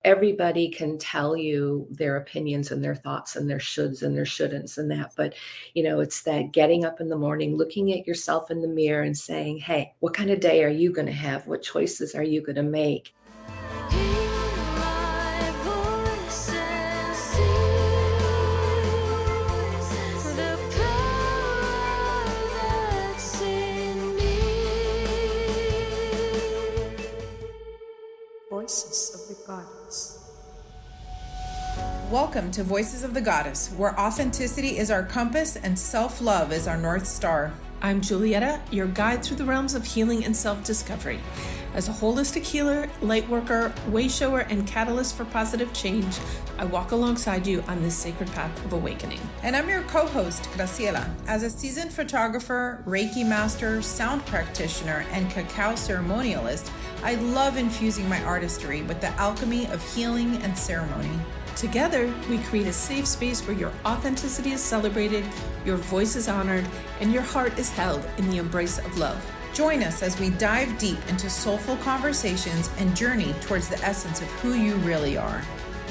everybody can tell you their opinions and their thoughts and their shoulds and their shouldn'ts and that. But, it's that getting up in the morning, looking at yourself in the mirror and saying, hey, what kind of day are you going to have? What choices are you going to make? Voices of the Goddess. Welcome to Voices of the Goddess, where authenticity is our compass and self-love is our North Star. I'm Julieta, your guide through the realms of healing and self-discovery. As a holistic healer, light worker, way shower, and catalyst for positive change, I walk alongside you on this sacred path of awakening. And I'm your co-host, Graciela. As a seasoned photographer, Reiki Master, sound practitioner, and cacao ceremonialist, I love infusing my artistry with the alchemy of healing and ceremony. Together, we create a safe space where your authenticity is celebrated, your voice is honored, and your heart is held in the embrace of love. Join us as we dive deep into soulful conversations and journey towards the essence of who you really are.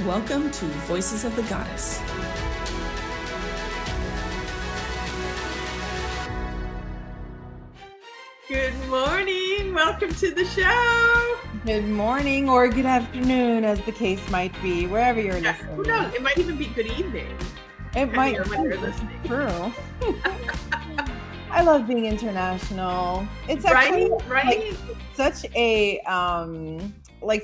Welcome to Voices of the Goddess. Good morning. Welcome to the show. Good morning or good afternoon, as the case might be, wherever you're listening. Who knows? It might even be good evening. It might be. When you're listening. True. I love being international. It's actually right? Such a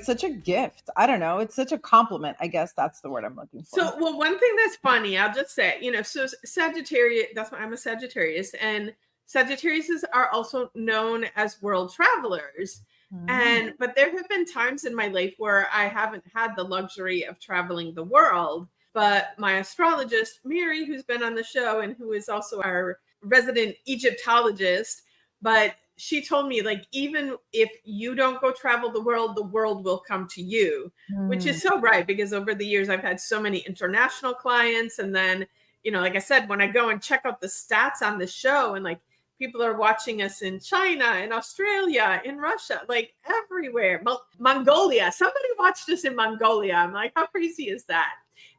such a gift. I don't know. It's such a compliment. I guess that's the word I'm looking for. So, well, one thing that's funny, I'll just say, so Sagittarius, that's why I'm a Sagittarius, and Sagittariuses are also known as world travelers. But there have been times in my life where I haven't had the luxury of traveling the world. But my astrologist, Mary, who's been on the show and who is also our resident Egyptologist, but she told me, like, even if you don't go travel the world will come to you, which is so right, because over the years I've had so many international clients. And then, like I said, when I go and check out the stats on the show, and like people are watching us in China, in Australia, in Russia, like everywhere, Mongolia, somebody watched us in Mongolia. I'm like, how crazy is that?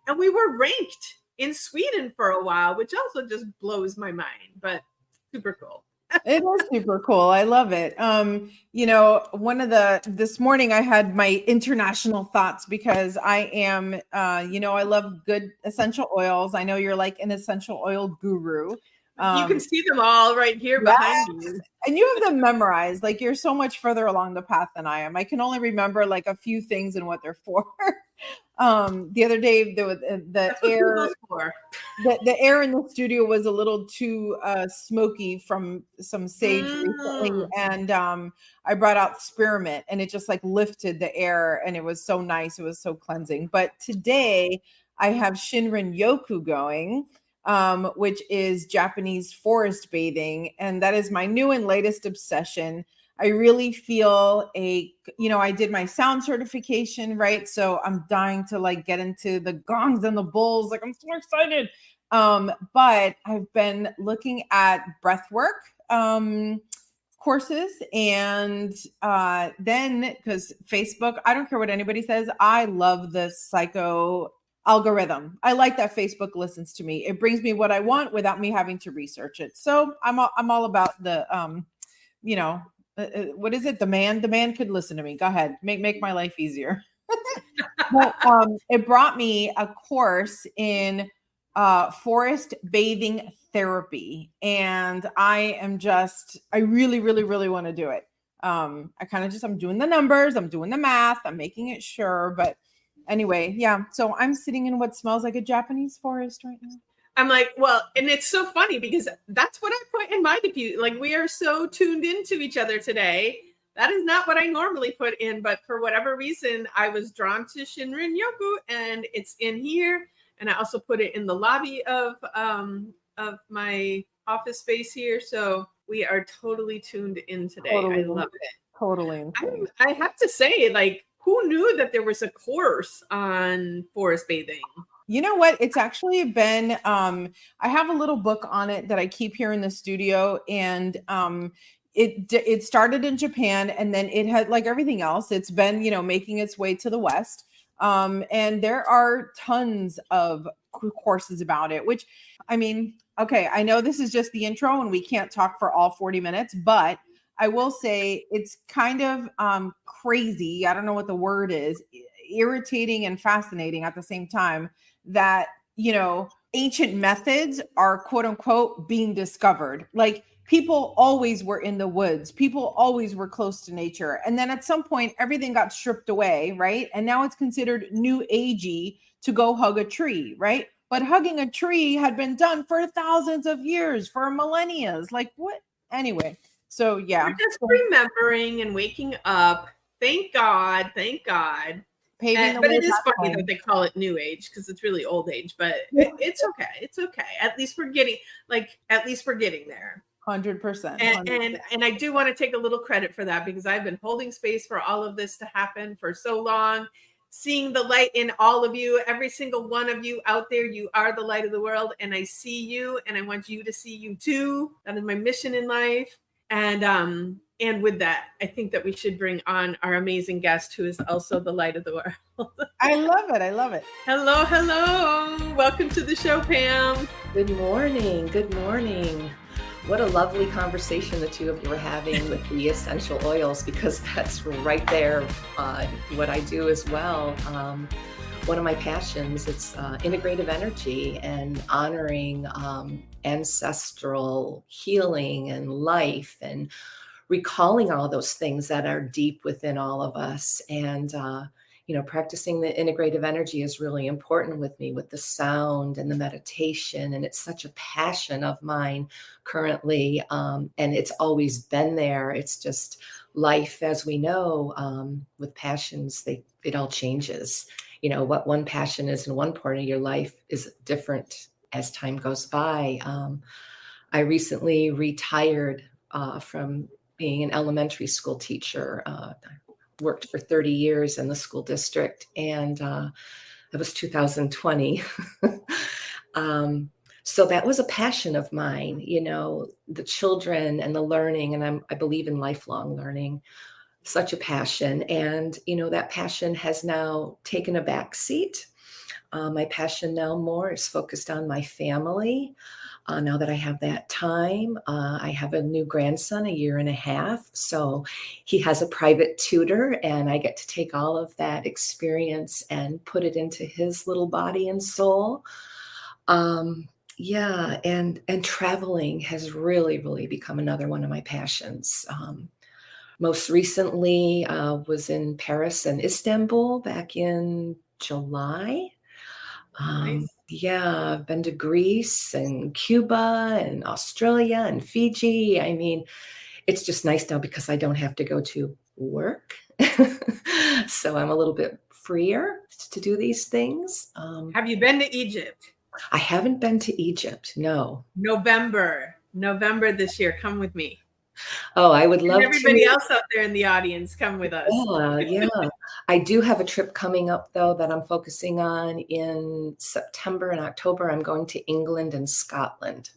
And we were ranked in Sweden for a while, which also just blows my mind, but super cool. It is super cool. I love it. This morning I had my international thoughts because I am, I love good essential oils. I know you're like an essential oil guru. You can see them all right here behind you. And you have them memorized. Like, you're so much further along the path than I am. I can only remember like a few things and what they're for. The other day, the air in the studio was a little too smoky from some sage recently, and I brought out spearmint, and it just like lifted the air, and it was so nice. It was so cleansing. But today I have Shinrin Yoku going, which is Japanese forest bathing, and that is my new and latest obsession. I really feel I did my sound certification, right? So I'm dying to like get into the gongs and the bowls. Like, I'm so excited. But I've been looking at breath work courses, and then because Facebook, I don't care what anybody says, I love the psycho algorithm. I like that Facebook listens to me. It brings me what I want without me having to research it. So I'm all about the what is it? The man could listen to me. Go ahead. Make my life easier. But it brought me a course in forest bathing therapy. And I really, really, really want to do it. I'm doing the numbers, I'm doing the math, I'm making it sure. But anyway, yeah. So I'm sitting in what smells like a Japanese forest right now. I'm like, well, and it's so funny because that's what I put in my diffuse. Like, we are so tuned into each other today. That is not what I normally put in, but for whatever reason, I was drawn to Shinrin Yoku, and it's in here. And I also put it in the lobby of my office space here. So we are totally tuned in today. Totally. I love it. Totally. I have to say, like, who knew that there was a course on forest bathing? You know what? It's actually been, I have a little book on it that I keep here in the studio, and it started in Japan, and then it had, like everything else, it's been, making its way to the West. And there are tons of courses about it, which, I mean, okay, I know this is just the intro and we can't talk for all 40 minutes, but I will say it's kind of crazy. I don't know what the word is, irritating and fascinating at the same time, that, you know, ancient methods are quote unquote being discovered. Like, people always were in the woods. People always were close to nature. And then at some point, everything got stripped away, right? And now it's considered new agey to go hug a tree, right? But hugging a tree had been done for thousands of years, for millennia. Like, what? Anyway, so yeah. We're just remembering and waking up. Thank God. Thank God. But it is funny that they call it new age, because it's really old age, but it's okay. It's okay. At least we're getting there. 100%. And I do want to take a little credit for that, because I've been holding space for all of this to happen for so long, seeing the light in all of you, every single one of you out there. You are the light of the world, and I see you, and I want you to see you too. That is my mission in life. And with that, I think that we should bring on our amazing guest, who is also the light of the world. I love it. I love it. Hello, hello. Welcome to the show, Pam. Good morning. Good morning. What a lovely conversation the two of you were having with the essential oils, because that's right there what I do as well. One of my passions, it's integrative energy and honoring ancestral healing and life, and recalling all those things that are deep within all of us. And practicing the integrative energy is really important with me, with the sound and the meditation. And it's such a passion of mine currently. And it's always been there. It's just life, as we know, with passions, it all changes. You know, what one passion is in one part of your life is different as time goes by. I recently retired from being an elementary school teacher. I worked for 30 years in the school district, and it was 2020. So that was a passion of mine, you know, the children and the learning, and I believe in lifelong learning, such a passion. And, you know, that passion has now taken a back seat. My passion now more is focused on my family. Now that I have that time, I have a new grandson, 1.5 years. So he has a private tutor, and I get to take all of that experience and put it into his little body and soul. And traveling has really, really become another one of my passions. Most recently was in Paris and Istanbul back in July. Nice. I've been to Greece and Cuba and Australia and Fiji. I mean, it's just nice now because I don't have to go to work. So I'm a little bit freer to do these things. Have you been to Egypt? I haven't been to Egypt, no. November this year. Come with me. Oh, I would love and everybody else out there in the audience, come with us. Yeah. I do have a trip coming up, though, that I'm focusing on in September and October. I'm going to England and Scotland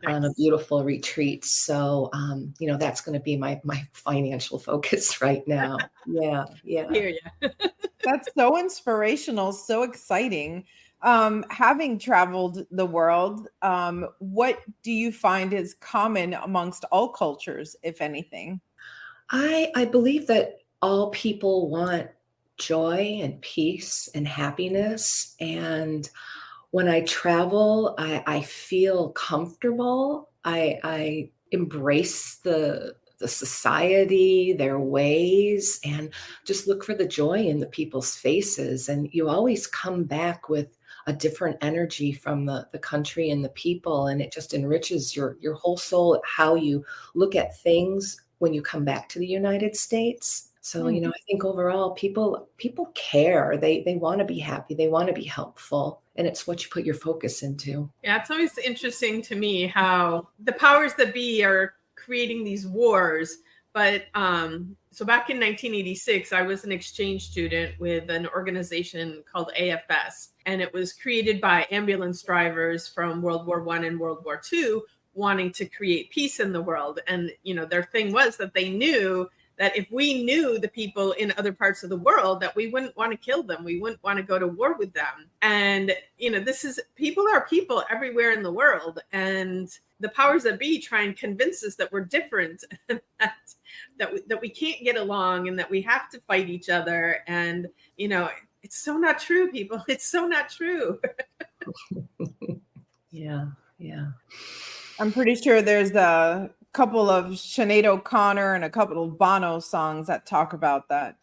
on a beautiful retreat. So, that's going to be my financial focus right now. Yeah. Hear ya. That's so inspirational, so exciting. Having traveled the world, what do you find is common amongst all cultures, if anything? I believe that all people want joy and peace and happiness. And when I travel, I feel comfortable. I embrace the society, their ways, and just look for the joy in the people's faces. And you always come back with a different energy from the country and the people. And it just enriches your whole soul, how you look at things when you come back to the United States. So, I think overall people care. They want to be happy. They want to be helpful. And it's what you put your focus into. Yeah, it's always interesting to me how the powers that be are creating these wars. But so back in 1986, I was an exchange student with an organization called AFS. And it was created by ambulance drivers from World War I and World War II wanting to create peace in the world. And, their thing was that they knew that if we knew the people in other parts of the world, that we wouldn't want to kill them. We wouldn't want to go to war with them. And, people are people everywhere in the world. And the powers that be try and convince us that we're different, and that we can't get along, and that we have to fight each other. And, it's so not true, people. It's so not true. Yeah. I'm pretty sure there's a couple of Sinead O'Connor and a couple of Bono songs that talk about that,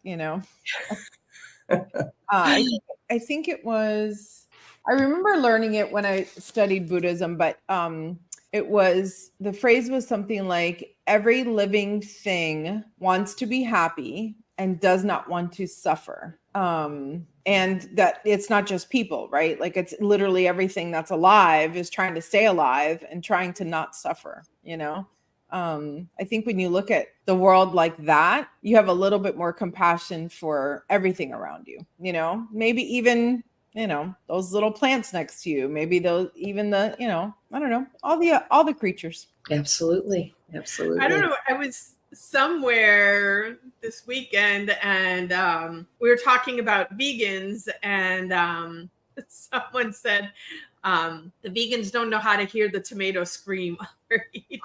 I think it was, I remember learning it when I studied Buddhism, but the phrase was something like, every living thing wants to be happy and does not want to suffer. And that it's not just people, right? Like, it's literally everything that's alive is trying to stay alive and trying to not suffer, I think when you look at the world like that, you have a little bit more compassion for everything around you, maybe even, those little plants next to you, maybe those, even the, I don't know, all the creatures. Absolutely. I don't know. I was somewhere this weekend, and we were talking about vegans, and someone said the vegans don't know how to hear the tomato scream while they're eating.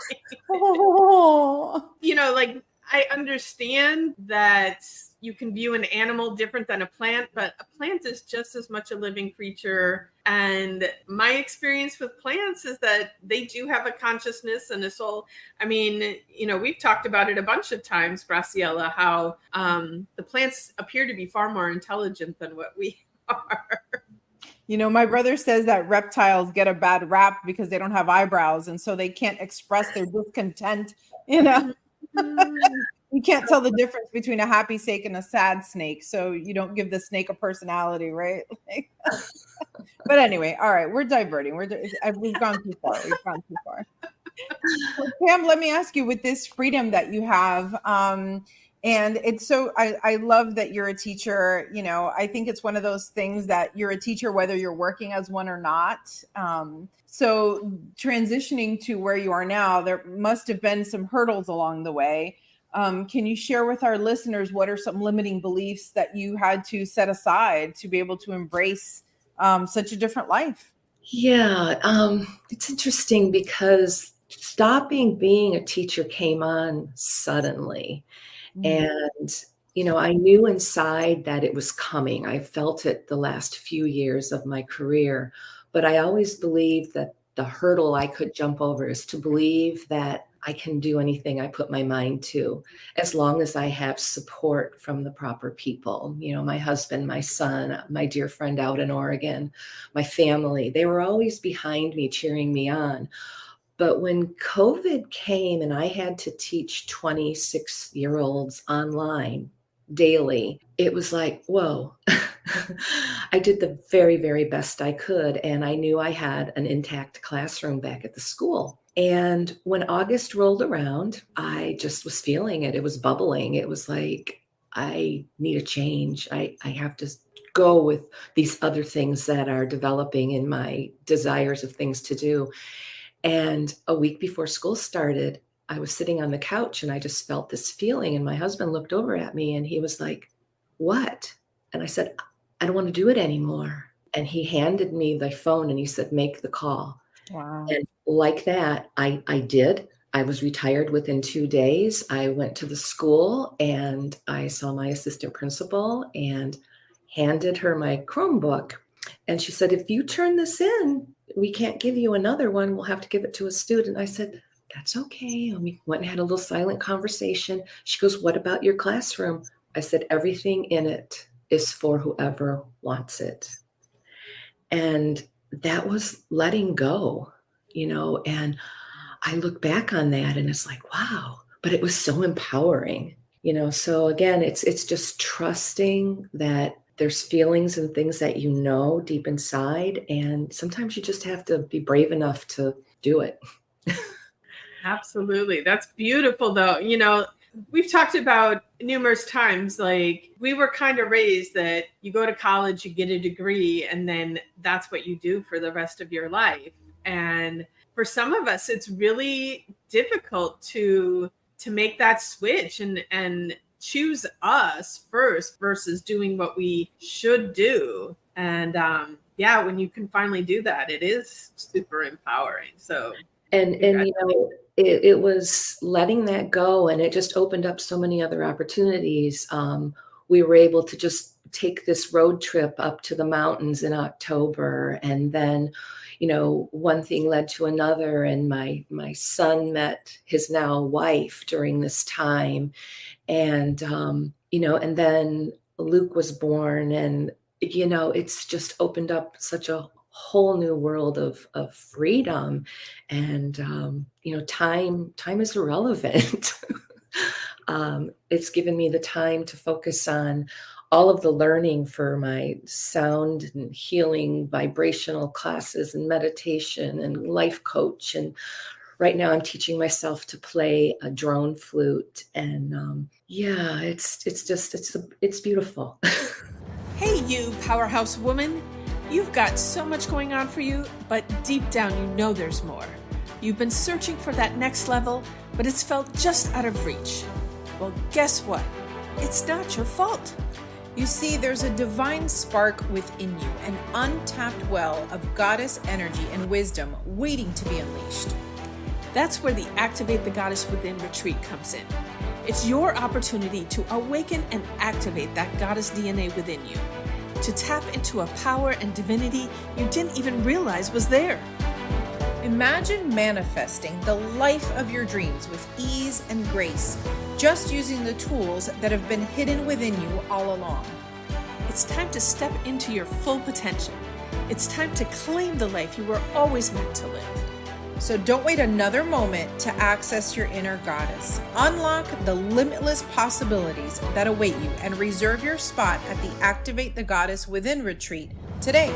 Oh. Like, I understand that you can view an animal different than a plant, but a plant is just as much a living creature. And my experience with plants is that they do have a consciousness and a soul. I mean, we've talked about it a bunch of times, Graciela, how the plants appear to be far more intelligent than what we are. My brother says that reptiles get a bad rap because they don't have eyebrows, and so they can't express their discontent, You can't tell the difference between a happy snake and a sad snake, so you don't give the snake a personality, right? But anyway, all right, we're diverting. We've gone too far. So, Pam, let me ask you, with this freedom that you have, and it's so, I love that you're a teacher. I think it's one of those things that you're a teacher whether you're working as one or not. So transitioning to where you are now, there must have been some hurdles along the way. Can you share with our listeners what are some limiting beliefs that you had to set aside to be able to embrace such a different life? Yeah, it's interesting because stopping being a teacher came on suddenly. And, I knew inside that it was coming. I felt it the last few years of my career, but I always believed that the hurdle I could jump over is to believe that I can do anything I put my mind to, as long as I have support from the proper people. My husband, my son, my dear friend out in Oregon, my family, they were always behind me, cheering me on. But when COVID came and I had to teach 26-year-olds online daily, it was like, whoa. I did the very, very best I could. And I knew I had an intact classroom back at the school. And when August rolled around, I just was feeling it. It was bubbling. It was like, I need a change. I have to go with these other things that are developing in my desires of things to do. And a week before school started, I was sitting on the couch and I just felt this feeling. And my husband looked over at me and he was like, "What?" And I said, "I don't want to do it anymore." And he handed me the phone and he said, "Make the call." Wow. And like that, I did. I was retired within 2 days. I went to the school and I saw my assistant principal and handed her my Chromebook. And she said, "If you turn this in, we can't give you another one. We'll have to give it to a student." I said, "That's okay." And we went and had a little silent conversation. She goes, "What about your classroom?" I said, "Everything in it is for whoever wants it." And that was letting go, and I look back on that and it's like, wow, but it was so empowering, So again, it's just trusting that there's feelings and things that deep inside. And sometimes you just have to be brave enough to do it. Absolutely. That's beautiful, though. We've talked about numerous times, like, we were kind of raised that you go to college, you get a degree, and then that's what you do for the rest of your life. And for some of us, it's really difficult to to make that switch and choose us first versus doing what we should do. And when you can finally do that, it is super empowering. So and it was letting that go, and it just opened up so many other opportunities. We were able to just take this road trip up to the mountains in October, and then one thing led to another, and my son met his now wife during this time, and and then Luke was born, and it's just opened up such a whole new world of freedom, and time is irrelevant. It's given me the time to focus on all of the learning for my sound and healing vibrational classes and meditation and life coach. And right now I'm teaching myself to play a drone flute. And it's beautiful. Hey, you powerhouse woman. You've got so much going on for you, but deep down you know there's more. You've been searching for that next level, but it's felt just out of reach. Well, guess what? It's not your fault. You see, there's a divine spark within you, an untapped well of goddess energy and wisdom waiting to be unleashed. That's where the Activate the Goddess Within retreat comes in. It's your opportunity to awaken and activate that goddess DNA within you, to tap into a power and divinity you didn't even realize was there. Imagine manifesting the life of your dreams with ease and grace, just using the tools that have been hidden within you all along. It's time to step into your full potential. It's time to claim the life you were always meant to live. So don't wait another moment to access your inner goddess. Unlock the limitless possibilities that await you and reserve your spot at the Activate the Goddess Within retreat today.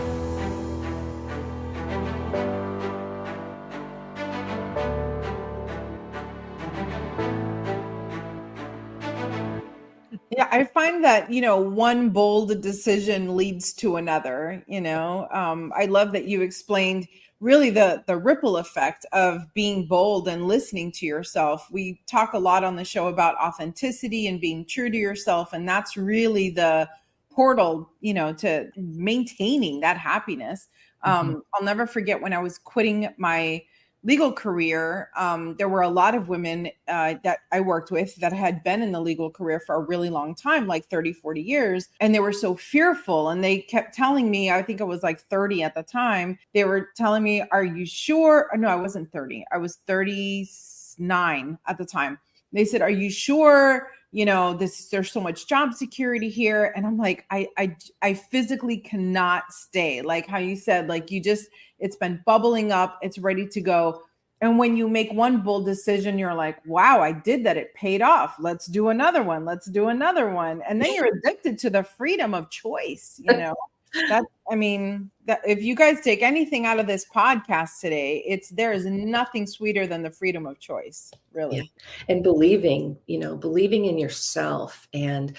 Yeah, I find that, one bold decision leads to another, I love that you explained really the ripple effect of being bold and listening to yourself. We talk a lot on the show about authenticity and being true to yourself. And that's really the portal, to maintaining that happiness. I'll never forget when I was quitting my legal career, there were a lot of women that I worked with that had been in the legal career for a really long time, like 30, 40 years. And they were so fearful. And they kept telling me, I think I was like 30 at the time. They were telling me, are you sure? No, I wasn't 30. I was 39 at the time. They said, are you sure? There's so much job security here. And I'm like, I physically cannot stay. Like how you said, it's been bubbling up. It's ready to go. And when you make one bold decision, you're like, wow, I did that. It paid off. Let's do another one. Let's do another one. And then you're addicted to the freedom of choice. That if you guys take anything out of this podcast today, there is nothing sweeter than the freedom of choice, really. Yeah. And believing in yourself, and,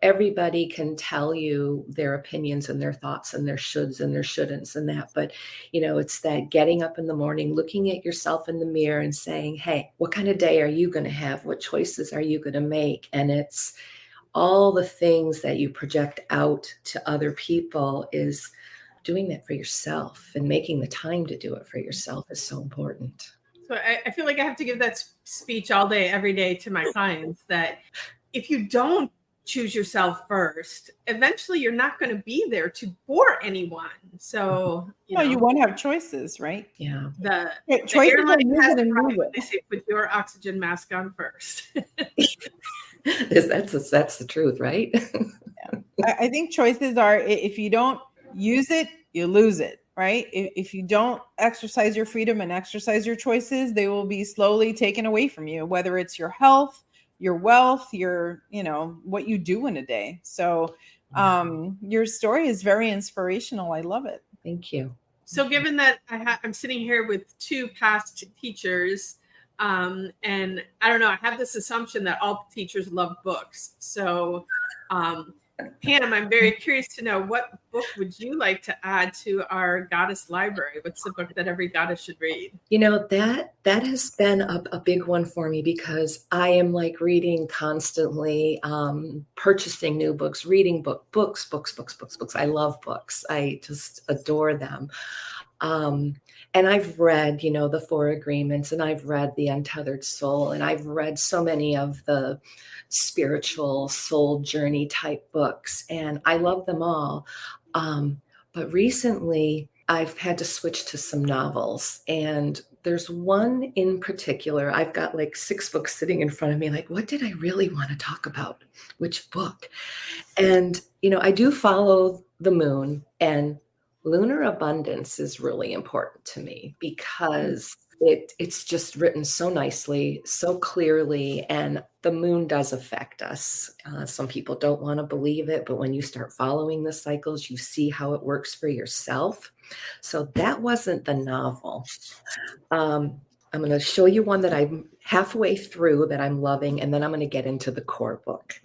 everybody can tell you their opinions and their thoughts and their shoulds and their shouldn'ts and that, but, it's that getting up in the morning, looking at yourself in the mirror and saying, hey, what kind of day are you going to have? What choices are you going to make? And it's all the things that you project out to other people. Is doing that for yourself, and making the time to do it for yourself is so important. So I feel like I have to give that speech all day, every day to my clients, that if you don't choose yourself first, eventually you're not going to be there to bore anyone. So, you want to have choices, right? Yeah. The choices airline has the problem. They say, put your oxygen mask on first. That's the truth, right? Yeah. I think choices are, if you don't use it, you lose it, right? If you don't exercise your freedom and exercise your choices, they will be slowly taken away from you, whether it's your health, your wealth, your, what you do in a day. So your story is very inspirational. I love it. Thank you. So given that I'm sitting here with two past teachers, and I don't know, I have this assumption that all teachers love books. So Pam, I'm very curious to know, what book would you like to add to our goddess library? What's the book that every goddess should read? That has been a big one for me, because I am like reading constantly, purchasing new books, reading books. I love books. I just adore them. And I've read, the Four Agreements, and I've read The Untethered Soul, and I've read so many of the spiritual soul journey type books, and I love them all. But recently I've had to switch to some novels, and there's one in particular. I've got like 6 books sitting in front of me, like, what did I really want to talk about? Which book? And, I do follow the moon, and lunar abundance is really important to me, because it's just written so nicely, so clearly, and the moon does affect us. Some people don't want to believe it, but when you start following the cycles, you see how it works for yourself. So that wasn't the novel. I'm going to show you one that I'm halfway through that I'm loving, and then I'm going to get into the core book.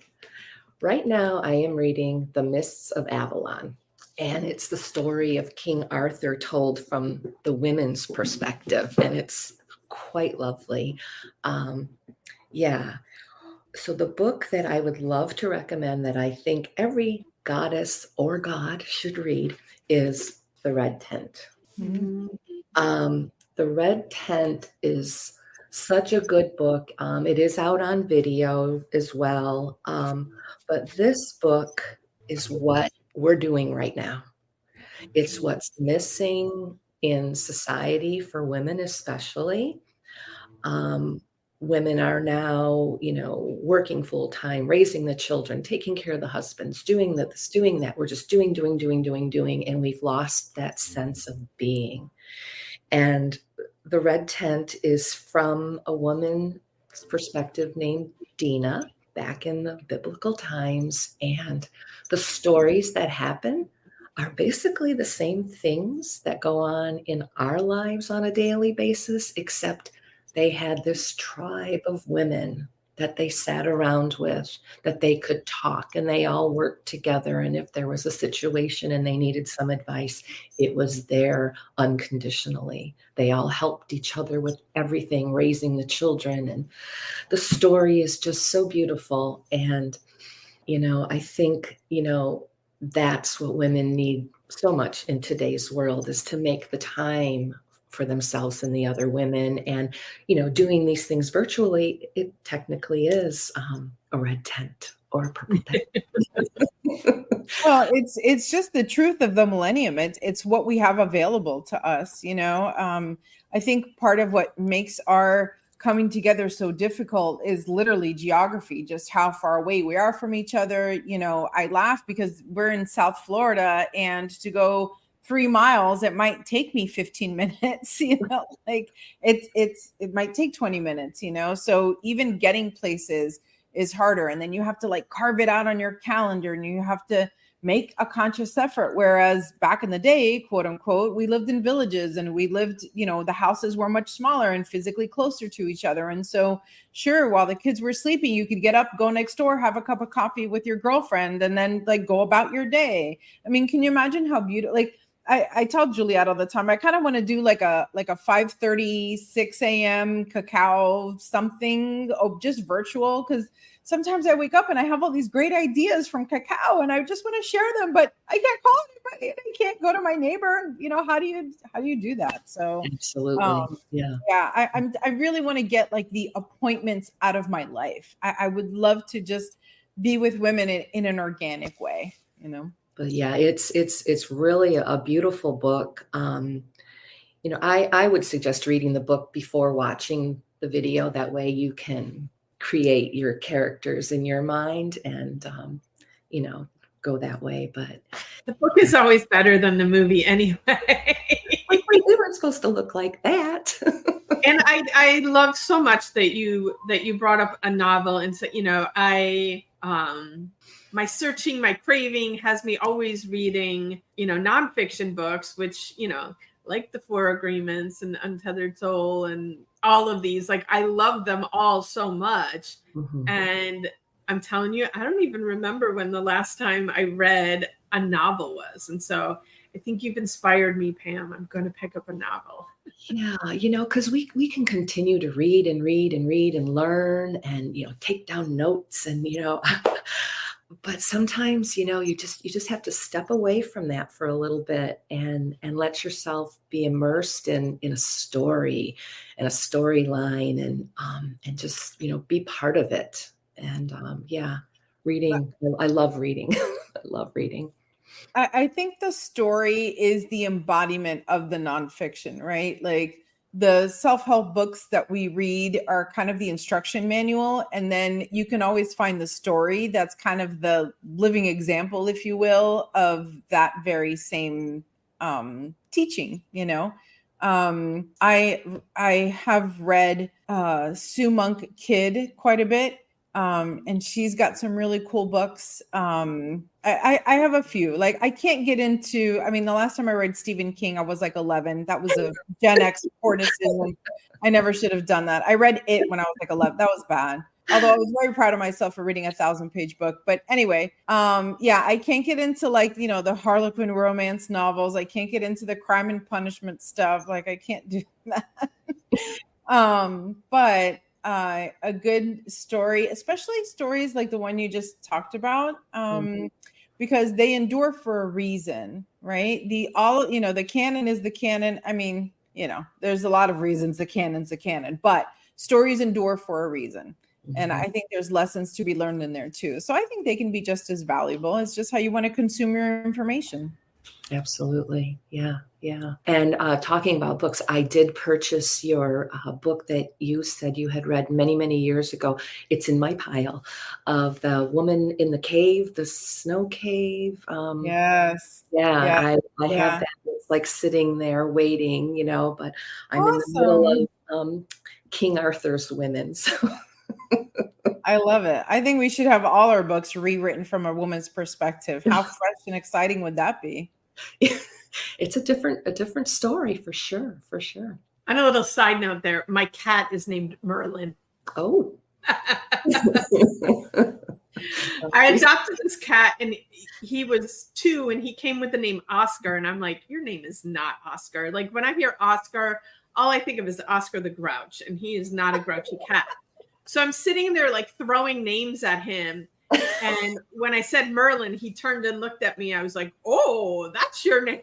Right now, I am reading The Mists of Avalon. And it's the story of King Arthur told from the women's perspective. And it's quite lovely. So the book that I would love to recommend, that I think every goddess or god should read, is The Red Tent. Mm-hmm. The Red Tent is such a good book. It is out on video as well. But this book is what we're doing right now. It's what's missing in society for women, especially. Women are now, working full time, raising the children, taking care of the husbands, doing this, doing that. We're just doing. And we've lost that sense of being. And The Red Tent is from a woman's perspective named Dina, back in the biblical times. And the stories that happen are basically the same things that go on in our lives on a daily basis, except they had this tribe of women that they sat around with, that they could talk, and they all worked together. And if there was a situation and they needed some advice, it was there unconditionally. They all helped each other with everything, raising the children. And the story is just so beautiful. And, I think, that's what women need so much in today's world, is to make the time for themselves and the other women. And, doing these things virtually, it technically is a red tent or a purple tent. Well, it's just the truth of the millennium. It's what we have available to us. I think part of what makes our coming together so difficult is literally geography, just how far away we are from each other. I laugh because we're in South Florida, and to go 3 miles, it might take me 15 minutes, like it might take 20 minutes, so even getting places is harder. And then you have to like carve it out on your calendar, and you have to make a conscious effort. Whereas back in the day, quote unquote, we lived in villages, and we lived, the houses were much smaller and physically closer to each other. And so sure, while the kids were sleeping, you could get up, go next door, have a cup of coffee with your girlfriend, and then like go about your day. I mean, can you imagine how beautiful, like I tell Juliet all the time, I kind of want to do like a 5:30, 6 a.m. cacao something, just virtual. Because sometimes I wake up and I have all these great ideas from cacao, and I just want to share them, but I can't call anybody, and I can't go to my neighbor. How do you do that? So absolutely, yeah. I really want to get like the appointments out of my life. I would love to just be with women in an organic way, But yeah, it's really a beautiful book. I would suggest reading the book before watching the video. That way you can create your characters in your mind and, go that way. But the book is always better than the movie anyway. We weren't supposed to look like that. And I love so much that you brought up a novel, and so, my searching, my craving has me always reading, nonfiction books, which, like the Four Agreements and Untethered Soul and all of these, like I love them all so much. Mm-hmm. And I'm telling you, I don't even remember when the last time I read a novel was. And so I think you've inspired me, Pam. I'm going to pick up a novel. Yeah, because we can continue to read and read and read and learn and, take down notes and, but sometimes, you just have to step away from that for a little bit and let yourself be immersed in a story and a storyline and just, be part of it. And reading, I love reading. I love reading. I think the story is the embodiment of the nonfiction, right? Like the self-help books that we read are kind of the instruction manual. And then you can always find the story that's kind of the living example, if you will, of that very same teaching, I have read Sue Monk Kidd quite a bit. And she's got some really cool books. I have a few. Like I can't get into, the last time I read Stephen King, I was like 11. That was a Gen X pornicism. I never should have done that. I read it when I was like 11. That was bad. Although I was very proud of myself for reading a 1,000-page book. But anyway, I can't get into the Harlequin romance novels. I can't get into the Crime and Punishment stuff. Like I can't do that. But a good story, especially stories like the one you just talked about, because they endure for a reason, right? The canon is the canon. There's a lot of reasons the canon's the canon, but stories endure for a reason. And I think there's lessons to be learned in there too. So I think they can be just as valuable. It's just how you want to consume your information. Absolutely. Yeah. Yeah. And talking about books, I did purchase your book that you said you had read many, many years ago. It's in my pile of The Woman in the Cave, the Snow Cave. Yes. Yeah. Yeah. I have that. It's like sitting there waiting, but I'm Awesome. in the middle of King Arthur's women. So. I love it. I think we should have all our books rewritten from a woman's perspective. How fresh and exciting would that be? It's a different story for sure. For sure. On a little side note there, my cat is named Merlin. Oh. I adopted this cat and he was 2 and he came with the name Oscar. And I'm like, your name is not Oscar. Like when I hear Oscar, all I think of is Oscar the Grouch, and he is not a grouchy cat. So I'm sitting there like throwing names at him. And when I said Merlin, he turned and looked at me. I was like, oh, that's your name.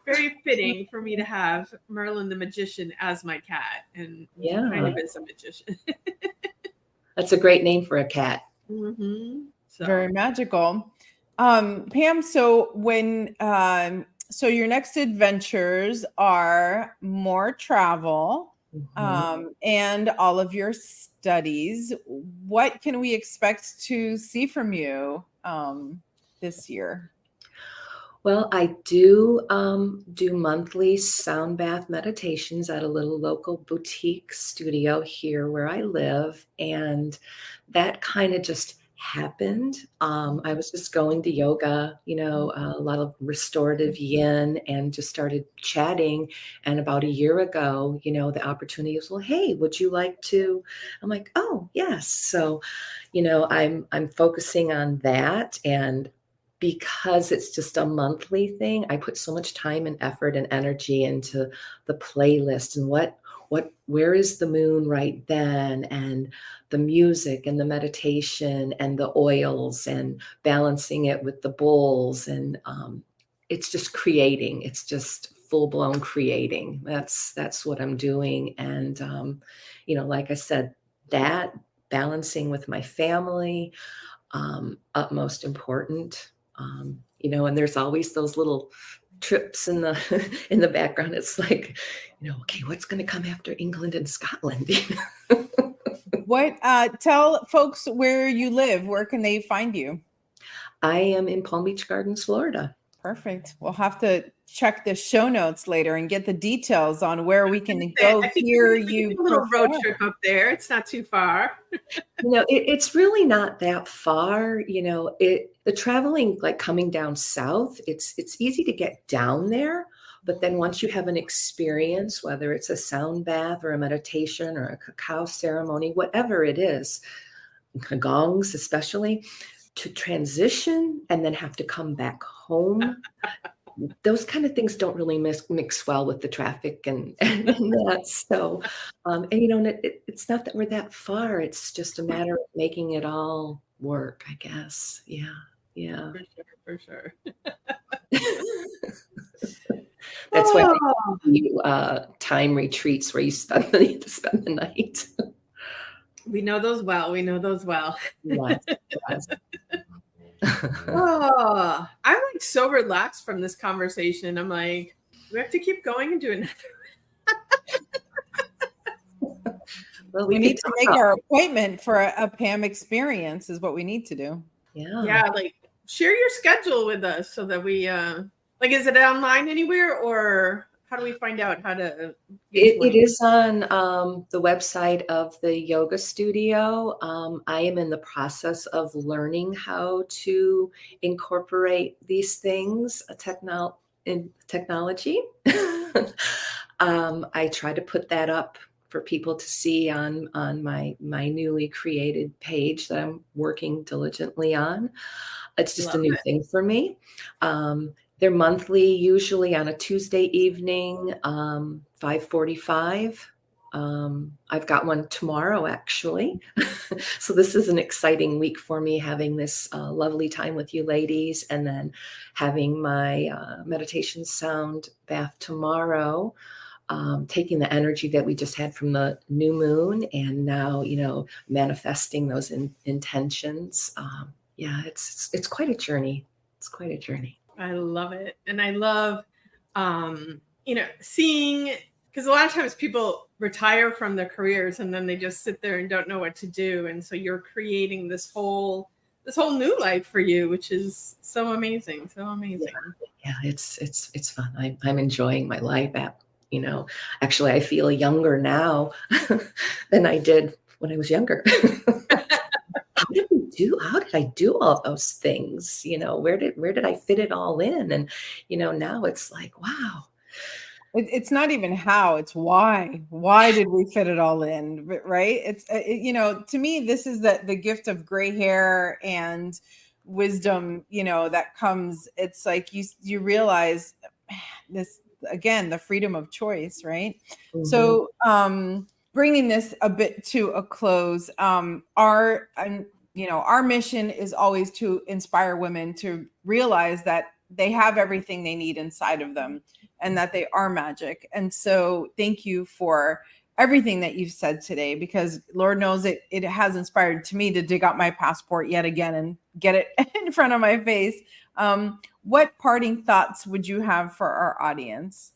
Very fitting for me to have Merlin the magician as my cat. And he kind of is a magician. That's a great name for a cat. Mm-hmm. Very magical. Pam, so when so your next adventures are more travel. And all of your studies. What can we expect to see from you this year? Well, I do monthly sound bath meditations at a little local boutique studio here where I live. And that kind of just happened. I was just going to yoga, a lot of restorative yin, and just started chatting. And about a year ago, the opportunity was, well, hey, would you like to? I'm like, oh, yes. So, I'm focusing on that. And because it's just a monthly thing, I put so much time and effort and energy into the playlist and where is the moon right then, and the music and the meditation and the oils and balancing it with the bowls. And it's just creating. It's just full-blown creating. That's what I'm doing. And, like I said, that balancing with my family, utmost important. And there's always those little trips in the background. It's like, okay, what's going to come after England and Scotland? What? Tell folks where you live. Where can they find you? I am in Palm Beach Gardens, Florida. Perfect. We'll have to check the show notes later and get the details on where we can go hear you. A little road trip up there. It's not too far. It's really not that far. The traveling, like coming down south, it's easy to get down there, But then once you have an experience, whether it's a sound bath or a meditation or a cacao ceremony, whatever it is, gongs especially, to transition and then have to come back home, those kind of things don't really mix well with the traffic and that. So, and it's not that we're that far. It's just a matter of making it all work, I guess. Yeah. For sure. That's why you time retreats where you spend the night. We know those well. Yes. Oh, I'm like so relaxed from this conversation. I'm like, we have to keep going and do another. Well, we need to make our appointment for a Pam experience is what we need to do. Yeah, like share your schedule with us so that we like, is it online anywhere, or how do we find out how to? It is on the website of the yoga studio. I am in the process of learning how to incorporate these things, in technology. I try to put that up for people to see on my newly created page that I'm working diligently on. It's just a new thing for me. They're monthly, usually on a Tuesday evening, 5:45. I've got one tomorrow, actually. So this is an exciting week for me, having this lovely time with you ladies, and then having my meditation sound bath tomorrow, taking the energy that we just had from the new moon and now, manifesting those intentions. It's quite a journey. It's quite a journey. I love it. And I love, seeing, because a lot of times people retire from their careers and then they just sit there and don't know what to do. And so you're creating this whole new life for you, which is so amazing. So amazing. Yeah, it's fun. I'm enjoying my life. Actually, I feel younger now than I did when I was younger. How did I do all those things? Where did I fit it all in? And, now it's like, wow. It's not even how, it's why. Why did we fit it all in? Right. It's, to me, this is the gift of gray hair and wisdom, that comes. It's like you realize this, again, the freedom of choice. Right. Mm-hmm. So, bringing this a bit to a close, our mission is always to inspire women to realize that they have everything they need inside of them and that they are magic. And so thank you for everything that you've said today, because Lord knows it has inspired to me to dig out my passport yet again and get it in front of my face. What parting thoughts would you have for our audience?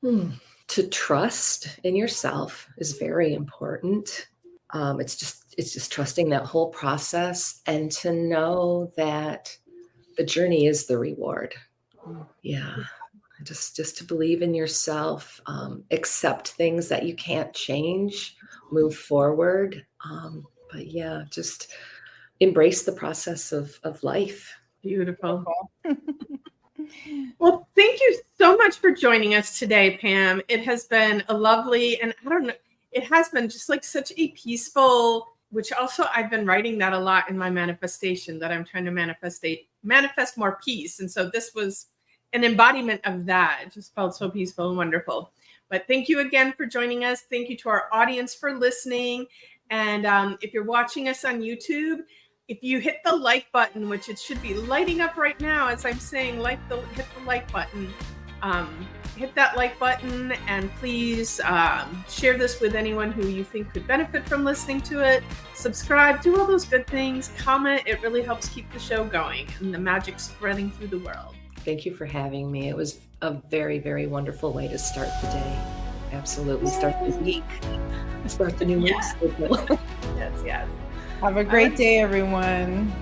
To trust in yourself is very important. It's just trusting that whole process and to know that the journey is the reward. Yeah. Just to believe in yourself, accept things that you can't change, move forward. But yeah, just embrace the process of life. Beautiful. Well, thank you so much for joining us today, Pam. It has been a lovely, and it has been just like such a peaceful, which also I've been writing that a lot in my manifestation, that I'm trying to manifest more peace. And so this was an embodiment of that. It just felt so peaceful and wonderful. But thank you again for joining us. Thank you to our audience for listening. And if you're watching us on YouTube, if you hit the like button, which it should be lighting up right now as I'm saying, hit the like button. Hit that like button, and please share this with anyone who you think could benefit from listening to it. Subscribe, do all those good things, comment. It really helps keep the show going and the magic spreading through the world. Thank you for having me. It was a very, very wonderful way to start the day. Absolutely. Start the week. Start the new week. Yes. Have a great day, everyone.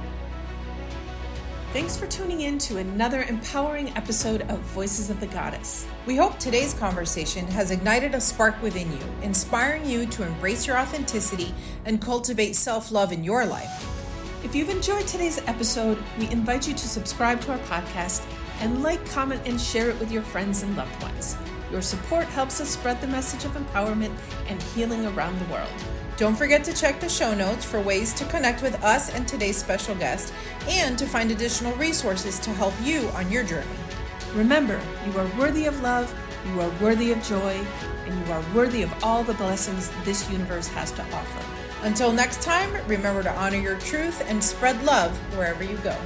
Thanks for tuning in to another empowering episode of Voices of the Goddess. We hope today's conversation has ignited a spark within you, inspiring you to embrace your authenticity and cultivate self-love in your life. If you've enjoyed today's episode, we invite you to subscribe to our podcast and like, comment, and share it with your friends and loved ones. Your support helps us spread the message of empowerment and healing around the world. Don't forget to check the show notes for ways to connect with us and today's special guest, and to find additional resources to help you on your journey. Remember, you are worthy of love, you are worthy of joy, and you are worthy of all the blessings this universe has to offer. Until next time, remember to honor your truth and spread love wherever you go.